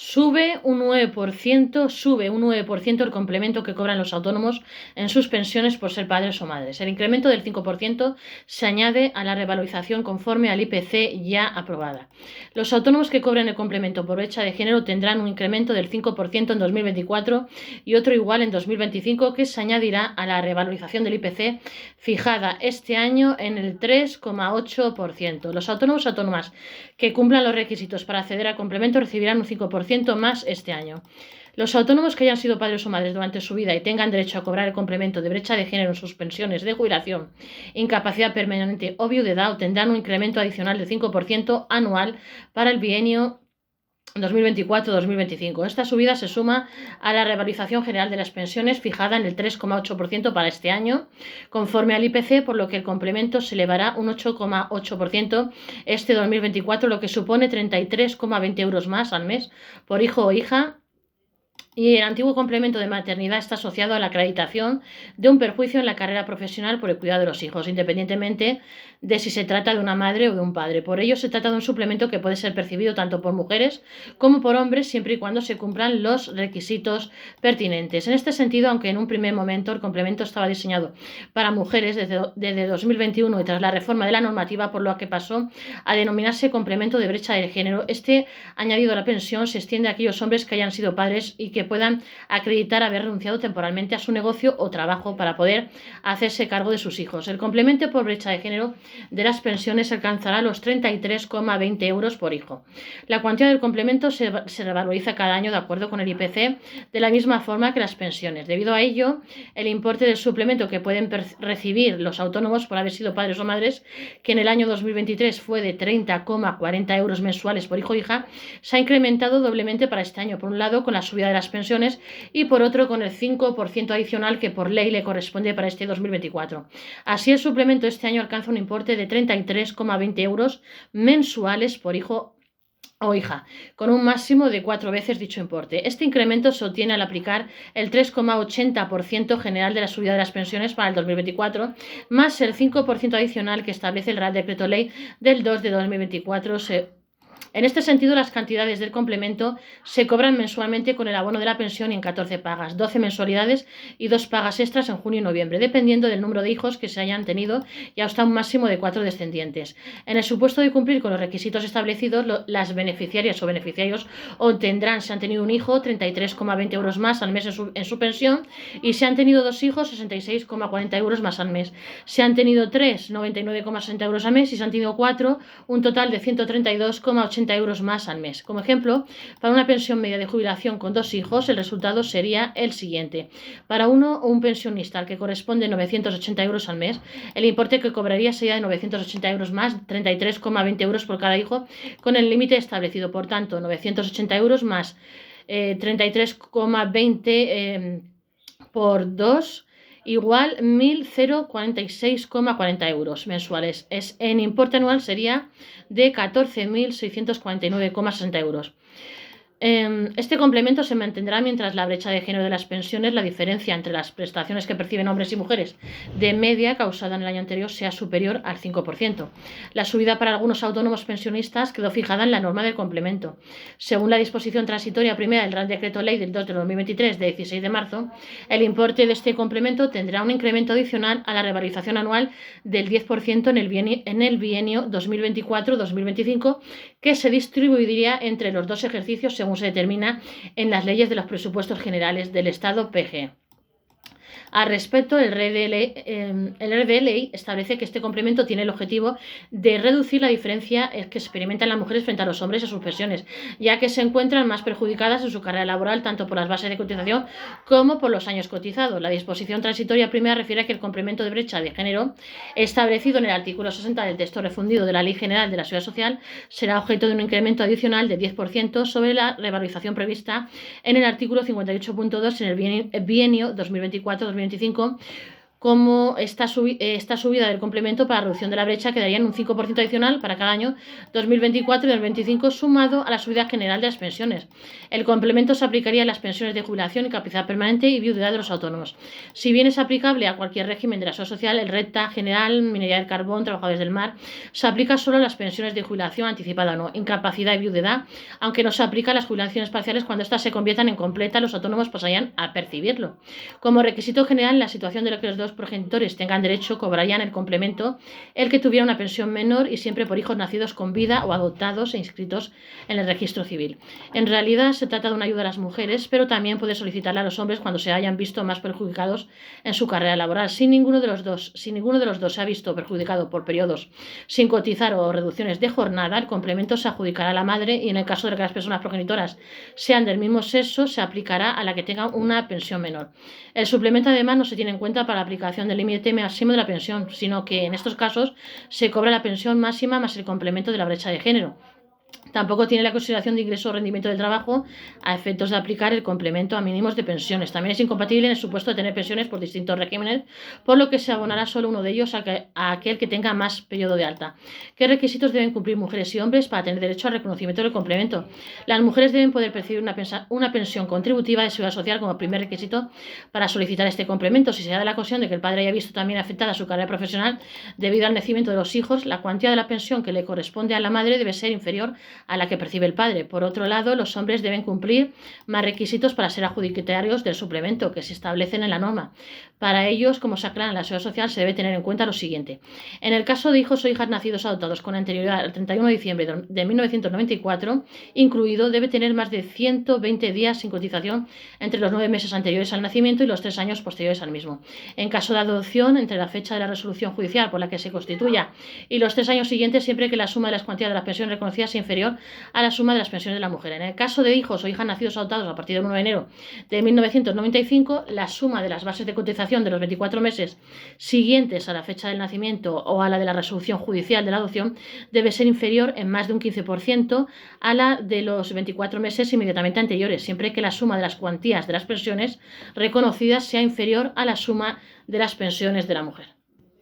Sube un 9% el complemento que cobran los autónomos en sus pensiones por ser padres o madres. El incremento del 5% se añade a la revalorización conforme al IPC ya aprobada. Los autónomos que cobren el complemento por brecha de género tendrán un incremento del 5% en 2024 y otro igual en 2025 que se añadirá a la revalorización del IPC fijada este año en el 3,8%. Los autónomos y autónomas que cumplan los requisitos para acceder al complemento recibirán un 5% más este año. Los autónomos que hayan sido padres o madres durante su vida y tengan derecho a cobrar el complemento de brecha de género en sus pensiones de jubilación, incapacidad permanente o viudedad tendrán un incremento adicional del 5% anual para el bienio 2024-2025. Esta subida se suma a la revalorización general de las pensiones fijada en el 3,8% para este año, conforme al IPC, por lo que el complemento se elevará un 8,8% este 2024, lo que supone 33,20 euros más al mes por hijo o hija. Y el antiguo complemento de maternidad está asociado a la acreditación de un perjuicio en la carrera profesional por el cuidado de los hijos, independientemente de si se trata de una madre o de un padre. Por ello, se trata de un suplemento que puede ser percibido tanto por mujeres como por hombres, siempre y cuando se cumplan los requisitos pertinentes. En este sentido, aunque en un primer momento el complemento estaba diseñado para mujeres desde 2021 y tras la reforma de la normativa, por lo que pasó a denominarse complemento de brecha de género, este añadido a la pensión se extiende a aquellos hombres que hayan sido padres y que puedan acreditar haber renunciado temporalmente a su negocio o trabajo para poder hacerse cargo de sus hijos. El complemento por brecha de género de las pensiones alcanzará los 33,20 euros por hijo. La cuantía del complemento se revaloriza cada año de acuerdo con el IPC de la misma forma que las pensiones. Debido a ello, el importe del suplemento que pueden recibir los autónomos por haber sido padres o madres, que en el año 2023 fue de 30,40 euros mensuales por hijo o hija, se ha incrementado doblemente para este año. Por un lado, con la subida de las pensiones y por otro con el 5% adicional que por ley le corresponde para este 2024. Así, el suplemento este año alcanza un importe de 33,20 euros mensuales por hijo o hija, con un máximo de 4 veces dicho importe. Este incremento se obtiene al aplicar el 3,80% general de la subida de las pensiones para el 2024, más el 5% adicional que establece el Real Decreto Ley del 2 de 2024. En este sentido, las cantidades del complemento se cobran mensualmente con el abono de la pensión en 14 pagas, 12 mensualidades y 2 pagas extras en junio y noviembre, dependiendo del número de hijos que se hayan tenido y hasta un máximo de 4 descendientes. En el supuesto de cumplir con los requisitos establecidos, las beneficiarias o beneficiarios obtendrán, si han tenido un hijo, 33,20 euros más al mes en su pensión, y si han tenido 2 hijos, 66,40 euros más al mes. Si han tenido 3, 99,60 euros al mes, y si han tenido 4, un total de 132,80 euros más al mes. Como ejemplo, para una pensión media de jubilación con 2 hijos, el resultado sería el siguiente. Para un pensionista al que corresponde 980 euros al mes, el importe que cobraría sería de 980 euros más 33,20 euros por cada hijo, con el límite establecido. Por tanto, 980 euros más 33,20 por 2 igual 1.046,40 euros mensuales. En importe anual sería de 14.649,60 euros. Este complemento se mantendrá mientras la brecha de género de las pensiones, la diferencia entre las prestaciones que perciben hombres y mujeres de media causada en el año anterior, sea superior al 5%. La subida para algunos autónomos pensionistas quedó fijada en la norma del complemento. Según la disposición transitoria primera del Real Decreto Ley del 2 de 2023 de 16 de marzo, el importe de este complemento tendrá un incremento adicional a la revalorización anual del 10% en el bienio 2024-2025, que se distribuiría entre los dos ejercicios según se determina en las leyes de los presupuestos generales del Estado PG. Al respecto, el RDLI establece que este complemento tiene el objetivo de reducir la diferencia que experimentan las mujeres frente a los hombres en sus pensiones, ya que se encuentran más perjudicadas en su carrera laboral tanto por las bases de cotización como por los años cotizados. La disposición transitoria primera refiere a que el complemento de brecha de género establecido en el artículo 60 del texto refundido de la Ley General de la Seguridad Social será objeto de un incremento adicional de 10% sobre la revalorización prevista en el artículo 58.2 en el bienio 2024-2025, como esta subida del complemento para la reducción de la brecha quedaría en un 5% adicional para cada año 2024 y 2025, sumado a la subida general de las pensiones. El complemento se aplicaría a las pensiones de jubilación, incapacidad permanente y viudedad de los autónomos. Si bien es aplicable a cualquier régimen de la seguridad social, el renta general, minería del carbón, trabajadores del mar, se aplica solo a las pensiones de jubilación anticipada o no, incapacidad y viudedad, aunque no se aplica a las jubilaciones parciales cuando éstas se conviertan en completas, los autónomos pasarían a percibirlo. Como requisito general, en la situación de que los dos progenitores tengan derecho, cobrarían el complemento el que tuviera una pensión menor y siempre por hijos nacidos con vida o adoptados e inscritos en el registro civil. En realidad se trata de una ayuda a las mujeres, pero también puede solicitarla a los hombres cuando se hayan visto más perjudicados en su carrera laboral. Si ninguno de los dos se ha visto perjudicado por periodos sin cotizar o reducciones de jornada, el complemento se adjudicará a la madre y en el caso de que las personas progenitoras sean del mismo sexo, se aplicará a la que tenga una pensión menor. El suplemento además no se tiene en cuenta para la aplicación del límite máximo de la pensión, sino que en estos casos se cobra la pensión máxima más el complemento de la brecha de género. Tampoco tiene la consideración de ingreso o rendimiento del trabajo a efectos de aplicar el complemento a mínimos de pensiones. También es incompatible en el supuesto de tener pensiones por distintos regímenes, por lo que se abonará solo uno de ellos a aquel que tenga más periodo de alta. ¿Qué requisitos deben cumplir mujeres y hombres para tener derecho al reconocimiento del complemento? Las mujeres deben poder percibir una pensión contributiva de seguridad social como primer requisito para solicitar este complemento. Si se da la ocasión de que el padre haya visto también afectada su carrera profesional debido al nacimiento de los hijos, la cuantía de la pensión que le corresponde a la madre debe ser inferior a la que percibe el padre. Por otro lado, los hombres deben cumplir más requisitos para ser adjudicatarios del suplemento que se establecen en la norma. Para ellos, como se aclara en la seguridad social, se debe tener en cuenta lo siguiente. En el caso de hijos o hijas nacidos adoptados con anterioridad al 31 de diciembre de 1994, incluido, debe tener más de 120 días sin cotización entre los 9 meses anteriores al nacimiento y los 3 años posteriores al mismo. En caso de adopción, entre la fecha de la resolución judicial por la que se constituya y los 3 años siguientes, siempre que la suma de las cuantías de las pensiones reconocidas sea inferior a la suma de las pensiones de la mujer. En el caso de hijos o hijas nacidos o adoptados a partir del 1 de enero de 1995, la suma de las bases de cotización de los 24 meses siguientes a la fecha del nacimiento o a la de la resolución judicial de la adopción debe ser inferior en más de un 15% a la de los 24 meses inmediatamente anteriores, siempre que la suma de las cuantías de las pensiones reconocidas sea inferior a la suma de las pensiones de la mujer.